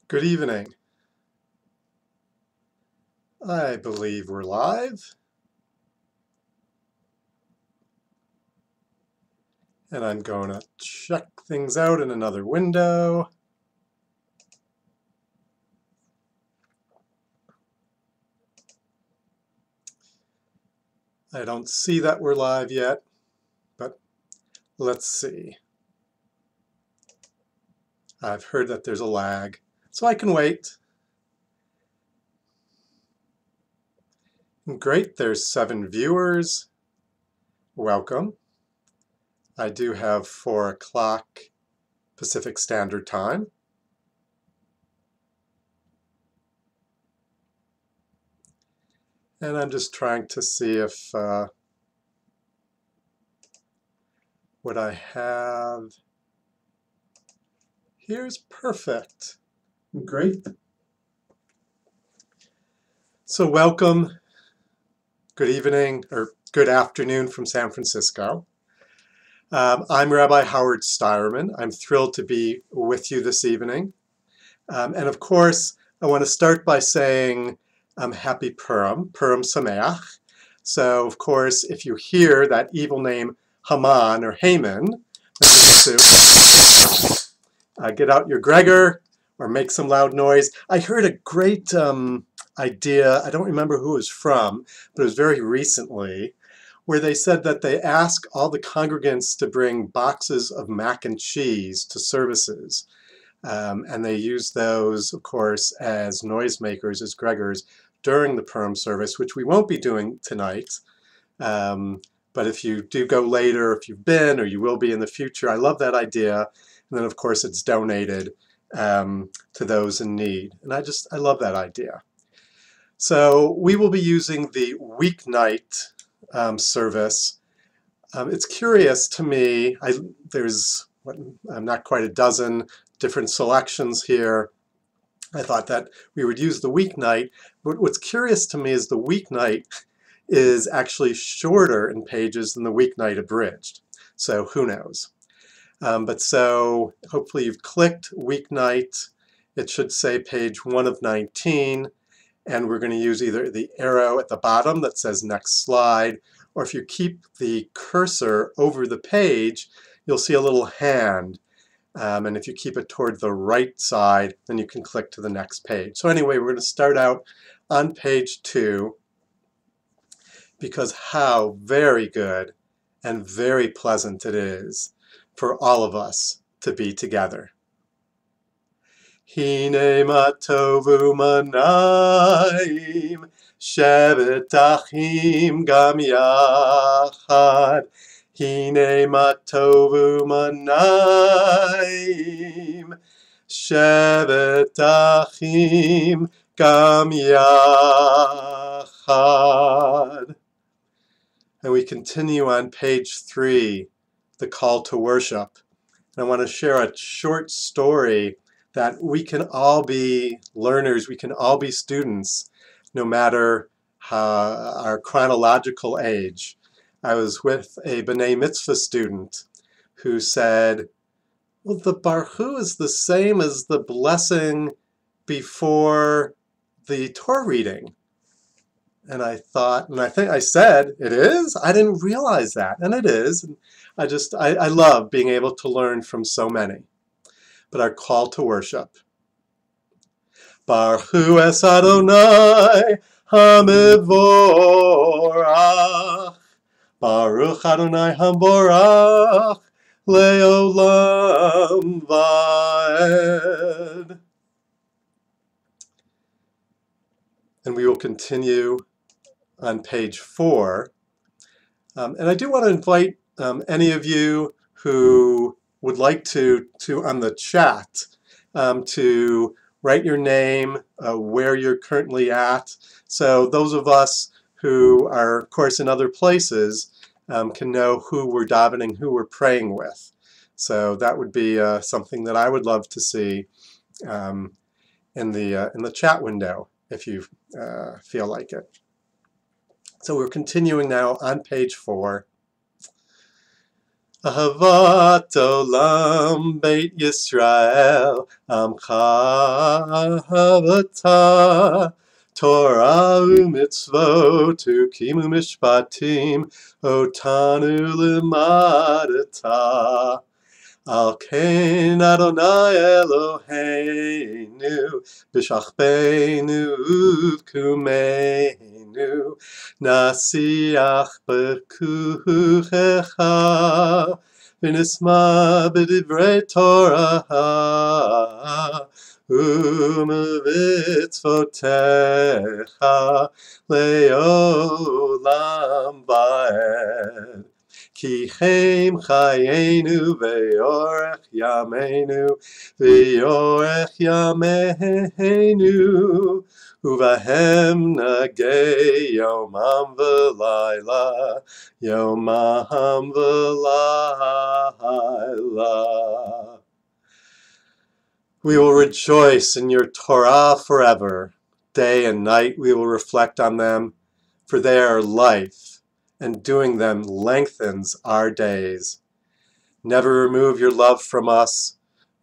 Good evening. I believe we're live. And I'm going to check things out in another window. I don't see that we're live yet, but let's see. I've heard that there's a lag, so I can wait. Great, there's 7 viewers. Welcome. I do have 4 o'clock Pacific Standard Time. And I'm just trying to see if what I have here is perfect. Great. So welcome. Good evening or good afternoon from San Francisco. I'm Rabbi Howard Steierman. I'm thrilled to be with you this evening. And of course, I want to start by saying Happy Purim Sameach. So of course, if you hear that evil name Haman or Haman, get out your Gregor or make some loud noise. I heard a great idea, I don't remember who it was from, but it was very recently, where they said that they ask all the congregants to bring boxes of mac and cheese to services. And they use those, of course, as noisemakers, as Gregors, during the Purim service, which we won't be doing tonight. But if you do go later, if you've been or you will be in the future, I love that idea. And then, of course, it's donated to those in need. And I love that idea. So we will be using the weeknight service. It's curious to me, there's not quite a dozen different selections here. I thought that we would use the weeknight, but what's curious to me is the weeknight is actually shorter in pages than the weeknight abridged. So who knows? But so hopefully you've clicked weeknight. It should say page 1 of 19. And we're going to use either the arrow at the bottom that says next slide, or if you keep the cursor over the page, you'll see a little hand. And if you keep it toward the right side, then you can click to the next page. So anyway, we're going to start out on page 2, because how very good and very pleasant it is for all of us to be together. Hine ma tovu manayim, shevet achim gam yachad. Hine ma tovu manayim, shevet achim gam yachad. And we continue on page 3, the call to worship. And I want to share a short story that we can all be learners, we can all be students, no matter our chronological age. I was with a B'nai Mitzvah student who said, well, the Baruch is the same as the blessing before the Torah reading. And I thought, and I think I said, it is? I didn't realize that, and it is. And I love being able to learn from so many. But our call to worship. Baruch Hu es Adonai HaMevorach. Baruch Adonai HaMevorach Leolam Vaed. And we will continue on page 4. And I do want to invite any of you who would like to on the chat, to write your name, where you're currently at. So those of us who are, of course, in other places can know who we're davening, who we're praying with. So that would be something that I would love to see in the chat window, if you feel like it. So we're continuing now on page 4. Ahavat Olam Beit Yisrael Amcha Ahavata Torah u'mitzvot u'kimu mishpatim otanu limadata Al Kain Adonai Eloheinu B'shachbeinu Uvkumeinu Nasiach B'kuchecha V'nisma B'divrei Torah U'mitzvotecha Le'olam Va'ed Ki chem chayenu ve'orech yameinu uvahem nagei yomam v'layla. We will rejoice in your Torah forever. Day and night we will reflect on them, for they are life, and doing them lengthens our days. Never remove your love from us.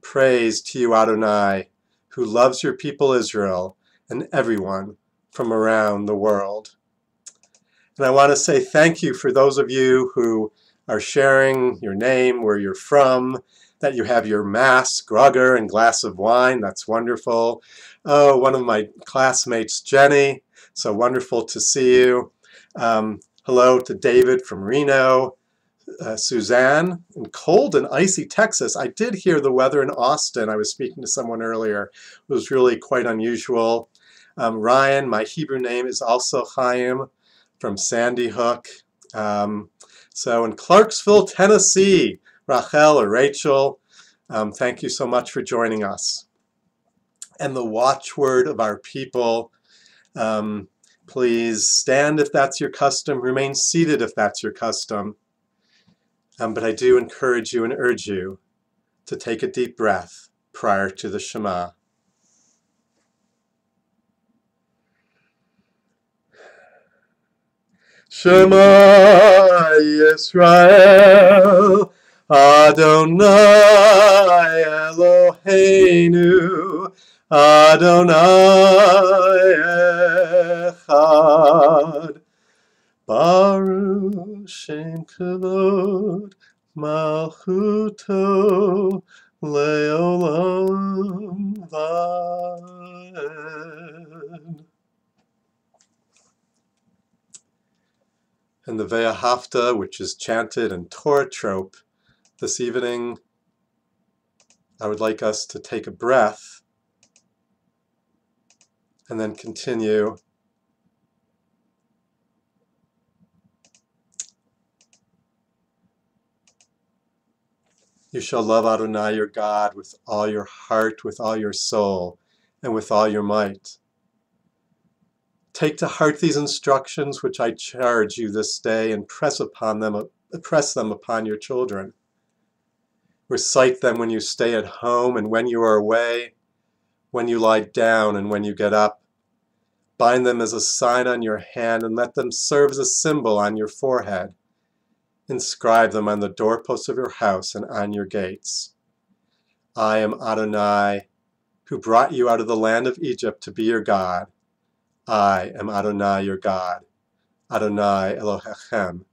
Praise to you, Adonai, who loves your people Israel and everyone from around the world. And I want to say thank you for those of you who are sharing your name, where you're from, that you have your mask, grugger, and glass of wine. That's wonderful. Oh, one of my classmates, Jenny. So wonderful to see you. Hello to David from Reno. Suzanne in cold and icy Texas. I did hear the weather in Austin. I was speaking to someone earlier. It was really quite unusual. Ryan, my Hebrew name is also Chaim from Sandy Hook. So in Clarksville, Tennessee, Rachel or Rachel, thank you so much for joining us. And the watchword of our people, please stand if that's your custom, remain seated if that's your custom. But I do encourage you and urge you to take a deep breath prior to the Shema. Shema Yisrael, Adonai Eloheinu, Adonai Echad. Baruch Shem Kavod Malchuto Leolam Vaed. And the Ve'ahavta, which is chanted in Torah trope this evening, I would like us to take a breath and then continue. You shall love Adonai your God with all your heart, with all your soul, and with all your might. Take to heart these instructions which I charge you this day, and press them upon your children. Recite them when you stay at home and when you are away, when you lie down and when you get up. Bind them as a sign on your hand, and let them serve as a symbol on your forehead. Inscribe them on the doorposts of your house and on your gates. I am Adonai, who brought you out of the land of Egypt to be your God. I am Adonai your God, Adonai Elohechem,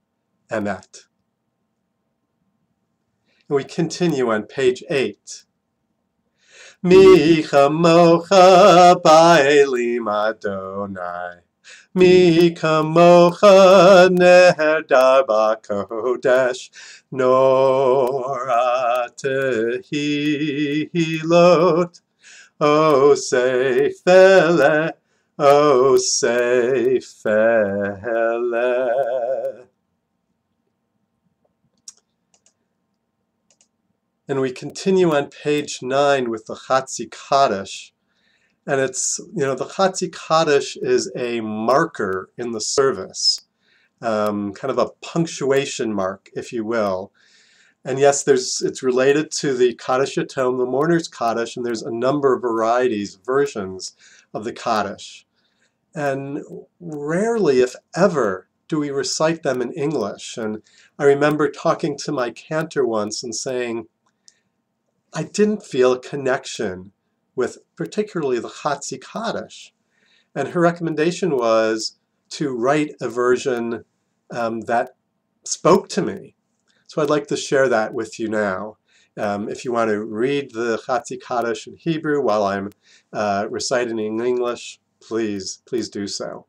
Emet. And we continue on page 8. Mi chamocha ba'elim Adonai. Mi kamocha neherdar b'kodesh, nor tehilot, o seifele, o seifele. And we continue on page 9 with the Chatzi Kaddish. And it's, the Chatzi Kaddish is a marker in the service, kind of a punctuation mark, if you will. And yes, it's related to the Kaddish Yatom, the mourner's Kaddish, and there's a number of versions of the Kaddish. And rarely, if ever, do we recite them in English? And I remember talking to my cantor once and saying, I didn't feel a connection with particularly the Chatzi Kaddish. And her recommendation was to write a version that spoke to me. So I'd like to share that with you now. If you want to read the Chatzi Kaddish in Hebrew while I'm reciting in English, please do so.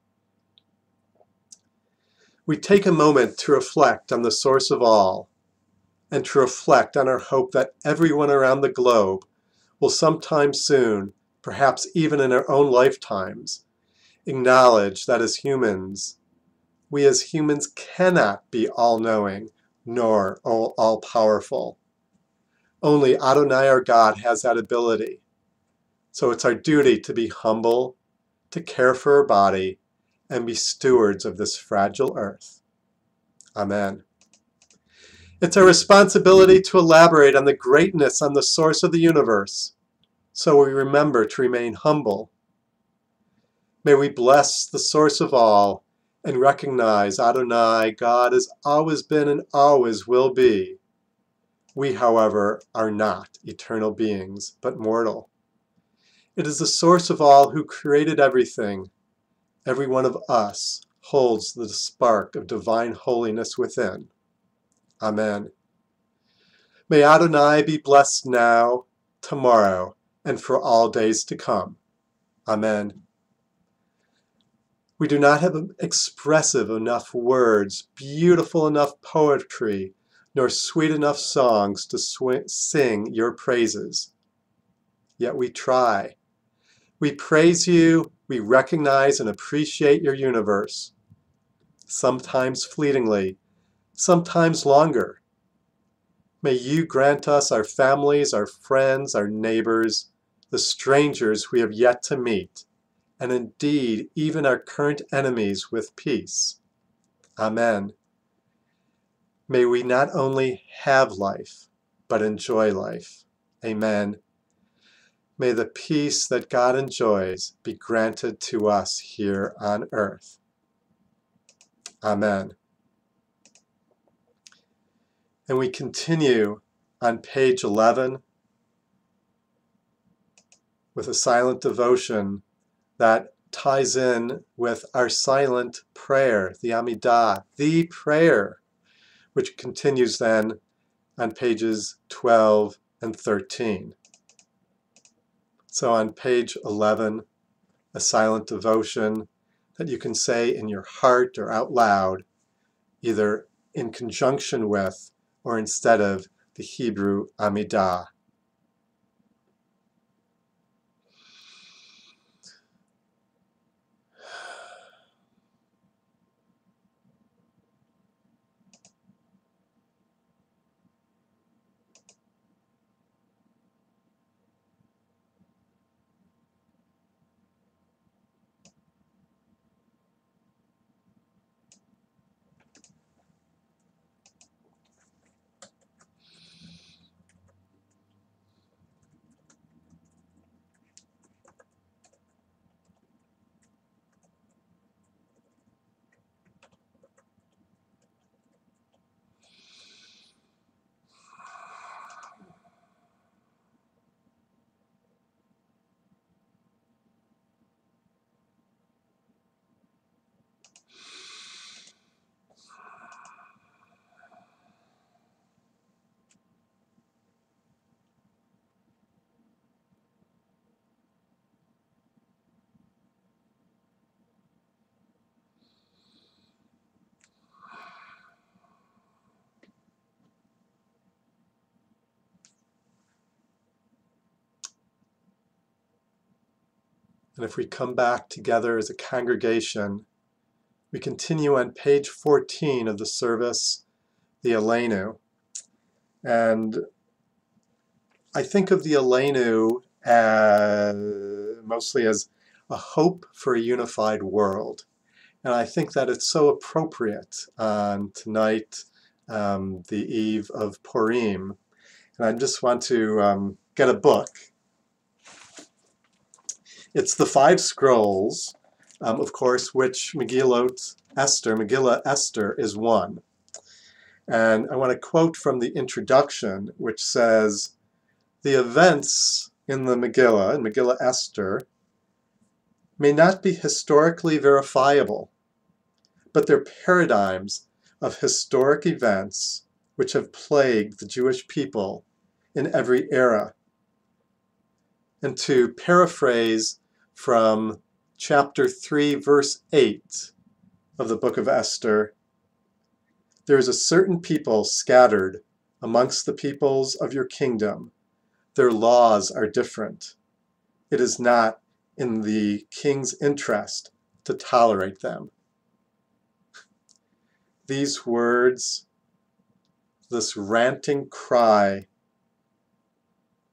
We take a moment to reflect on the source of all and to reflect on our hope that everyone around the globe will sometime soon, perhaps even in our own lifetimes, acknowledge that as humans, we as humans cannot be all-knowing nor all-powerful. Only Adonai our God has that ability. So it's our duty to be humble, to care for our body, and be stewards of this fragile earth. Amen. It's our responsibility to elaborate on the greatness on the source of the universe, so we remember to remain humble. May we bless the source of all and recognize Adonai, God, has always been and always will be. We, however, are not eternal beings, but mortal. It is the source of all who created everything. Every one of us holds the spark of divine holiness within. Amen. May Adonai be blessed now, tomorrow, and for all days to come. Amen. We do not have expressive enough words, beautiful enough poetry, nor sweet enough songs to sing your praises. Yet we try. We praise you, we recognize and appreciate your universe, sometimes fleetingly, sometimes longer. May you grant us, our families, our friends, our neighbors, the strangers we have yet to meet, and indeed even our current enemies with peace. Amen. May we not only have life, but enjoy life. Amen. May the peace that God enjoys be granted to us here on earth. Amen. And we continue on page 11 with a silent devotion that ties in with our silent prayer, the Amidah, the prayer, which continues then on pages 12 and 13. So on page 11, a silent devotion that you can say in your heart or out loud, either in conjunction with or instead of the Hebrew Amidah. And if we come back together as a congregation, we continue on page 14 of the service, the Aleinu. And I think of the Aleinu mostly as a hope for a unified world. And I think that it's so appropriate on tonight, the eve of Purim. And I just want to get a book. It's the 5 scrolls, of course, which Megillot Esther, Megillah Esther, is one. And I want to quote from the introduction, which says, the events in the Megillah, in Megillah Esther, may not be historically verifiable, but they're paradigms of historic events which have plagued the Jewish people in every era. And to paraphrase from chapter 3, verse 8 of the book of Esther, there is a certain people scattered amongst the peoples of your kingdom. Their laws are different. It is not in the king's interest to tolerate them. These words, this ranting cry,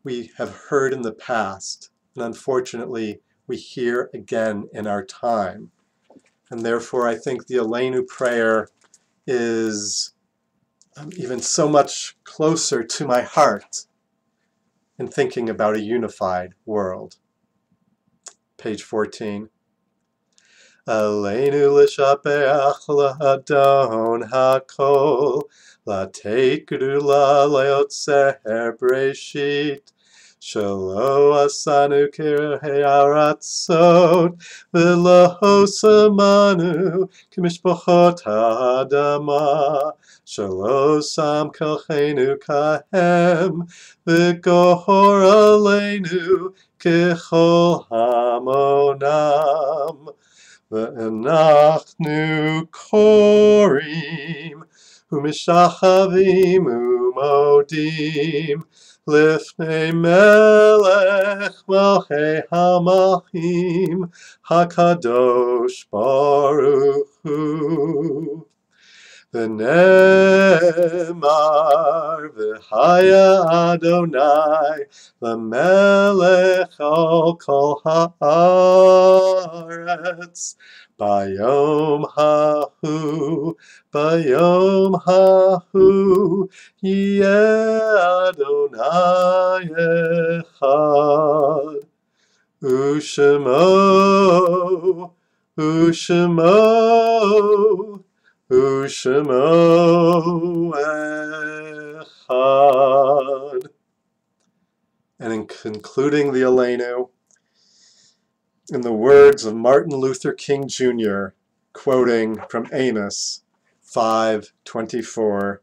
we have heard in the past, and unfortunately we hear again in our time. And therefore I think the Aleinu prayer is even so much closer to my heart in thinking about a unified world. Page 14. Aleinu l'shapeach la'adon ha'kol, la'teit gedula le'otzer breshit, shelo asanu kirei ha'aratzot, v'lo samanu k'mishpachot ha'adama, shelo sam kelchenu kahem, v'gohor aleinu k'chol hamonam. Ve'enachnu korim u'mishachavim u'modim lifnei melech malchei hamalchim hakadosh baruch hu. V'nemar v'haya Adonai l'melech al kol haaretz bayom hahu yeh Adonai echad u'shemo U'shemo echad. And in concluding the Aleinu, in the words of Martin Luther King Jr., quoting from Amos 5:24,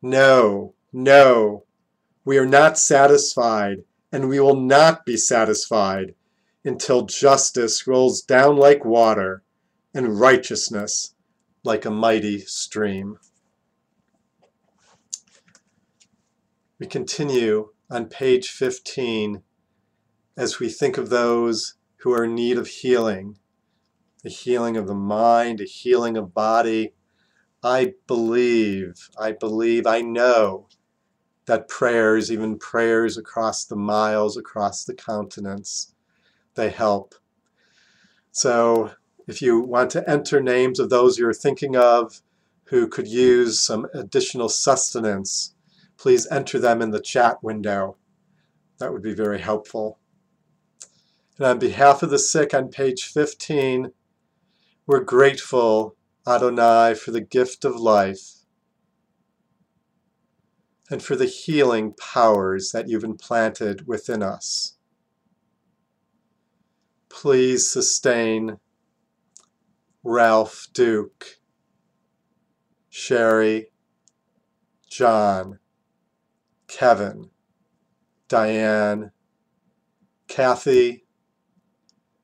no, no, we are not satisfied, and we will not be satisfied until justice rolls down like water and righteousness like a mighty stream. We continue on page 15 as we think of those who are in need of healing, a healing of the mind, a healing of body. I know that prayers, even prayers across the miles, across the continents, they help. So if you want to enter names of those you're thinking of who could use some additional sustenance, please enter them in the chat window. That would be very helpful. And on behalf of the sick on page 15, we're grateful, Adonai, for the gift of life and for the healing powers that you've implanted within us. Please sustain Ralph, Duke, Sherry, John, Kevin, Diane, Kathy,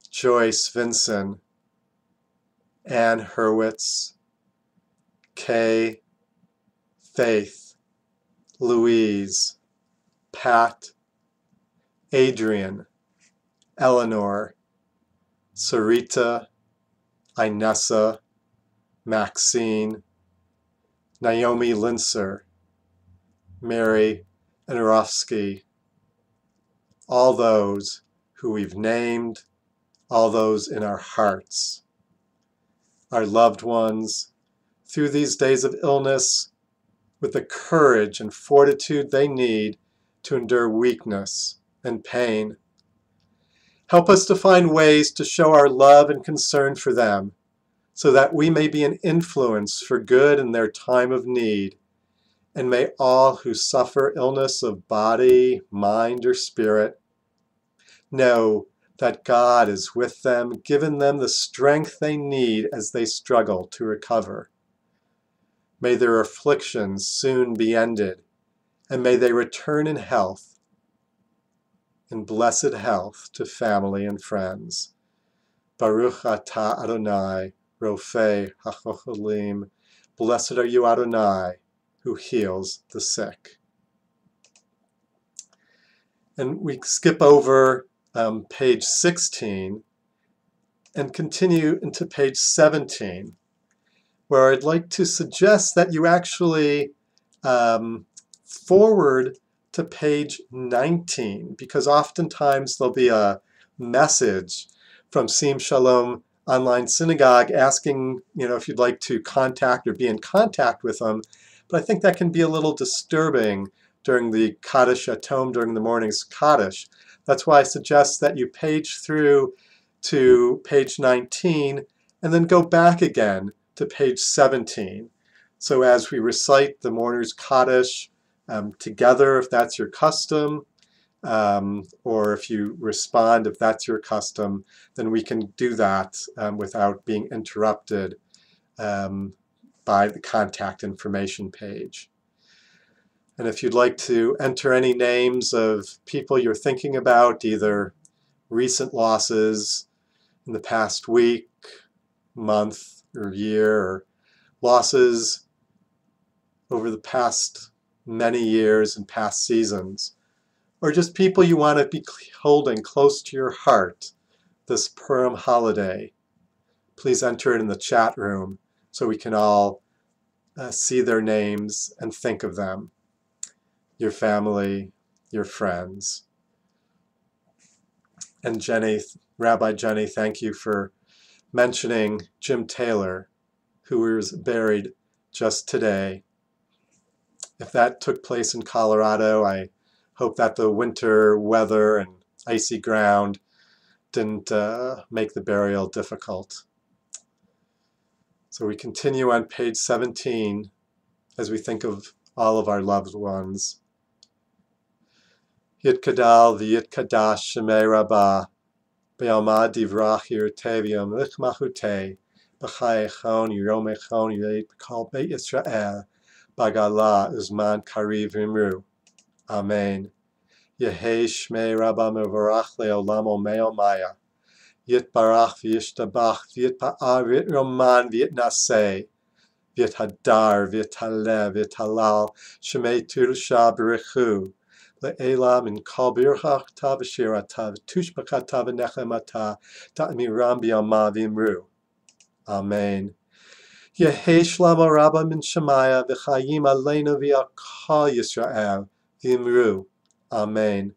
Joyce Vinson, Ann Hurwitz, Kay, Faith, Louise, Pat, Adrian, Eleanor, Sarita, Inessa, Maxine, Naomi Linser, Mary Enrofsky, all those who we've named, all those in our hearts, our loved ones, through these days of illness, with the courage and fortitude they need to endure weakness and pain. Help us to find ways to show our love and concern for them so that we may be an influence for good in their time of need. And may all who suffer illness of body, mind, or spirit know that God is with them, giving them the strength they need as they struggle to recover. May their afflictions soon be ended, and may they return in health, in blessed health, to family and friends. Baruch atah Adonai, Rofei HaCholim. Blessed are you, Adonai, who heals the sick. And we skip over page 16 and continue into page 17, where I'd like to suggest that you actually forward to page 19, because oftentimes there'll be a message from Sim Shalom Online Synagogue asking, if you'd like to contact or be in contact with them. But I think that can be a little disturbing during the Kaddish at home, during the morning's Kaddish. That's why I suggest that you page through to page 19 and then go back again to page 17. So as we recite the mourner's Kaddish together, if that's your custom, or if you respond, if that's your custom, then we can do that without being interrupted by the contact information page. And if you'd like to enter any names of people you're thinking about, either recent losses in the past week, month, or year, or losses over the past many years and past seasons, or just people you want to be holding close to your heart this Purim holiday, please enter it in the chat room so we can all see their names and think of them, your family, your friends. And Jenny, Rabbi Jenny, thank you for mentioning Jim Taylor, who was buried just today. If that took place in Colorado, I hope that the winter weather and icy ground didn't make the burial difficult. So we continue on page 17 as we think of all of our loved ones. Yitkadal v'yitkadash shemei Rabba b'yalma divrach yirteh v'yomlich machuteh b'chayechon yiromechon yireit b'kol beit Yisrael b'gala uzman kariv v'imru. Amen. Yehei shmei Rabba mevorach le'olam omeo maya. Yitbarach v'yishtabach v'yitpa'ar v'yitroman v'yitnaseh v'yithadar v'yithalev v'yithalal shemei tirusha b'richu le'ela min kol birchachta v'shirata v'tushbachata v'nechemata ta'miram b'yama v'imru. Amen. Yehei shlama Rabba min shemaya v'chayim aleinu v'yakal Yisrael v'imru. Amen.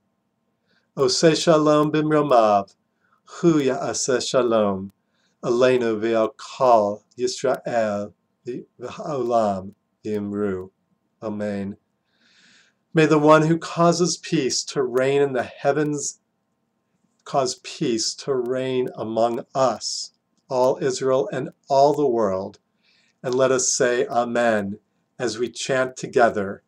Oseh shalom b'mromav, hu ya'aseh shalom, aleinu v'yakal Yisrael v'ha'olam v'imru. Amen. May the one who causes peace to reign in the heavens cause peace to reign among us, all Israel and all the world. And let us say Amen as we chant together.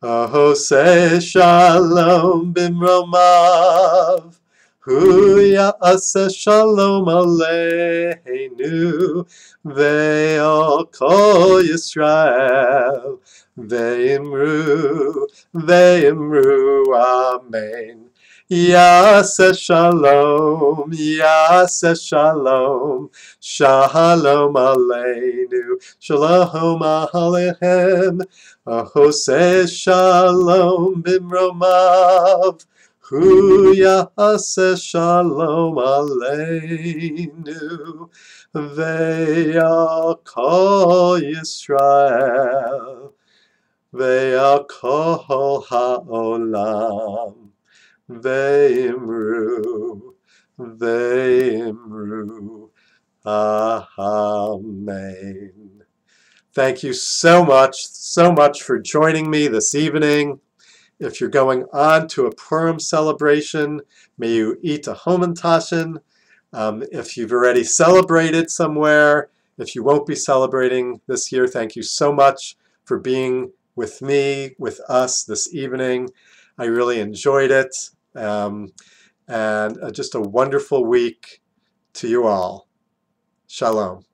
Oseh shalom b'mromav, hu ya'aseh shalom aleinu, ve'al kol Yisrael, ve'imru, ve'imru, amen. Ya'aseh shalom, ya'aseh shalom, shalom aleinu, shalom aleichem. Oseh shalom b'mromav, hu ya'aseh shalom aleinu, ve'al kol Yisrael, ve'al kol ha'olam, ve'imru, ve'imru, amen. Thank you so much for joining me this evening. If you're going on to a Purim celebration, may you eat a Homentashen. If you've already celebrated somewhere, If you won't be celebrating this year, thank you so much for being with me, with us this evening. I really enjoyed it. And just a wonderful week to you all. Shalom.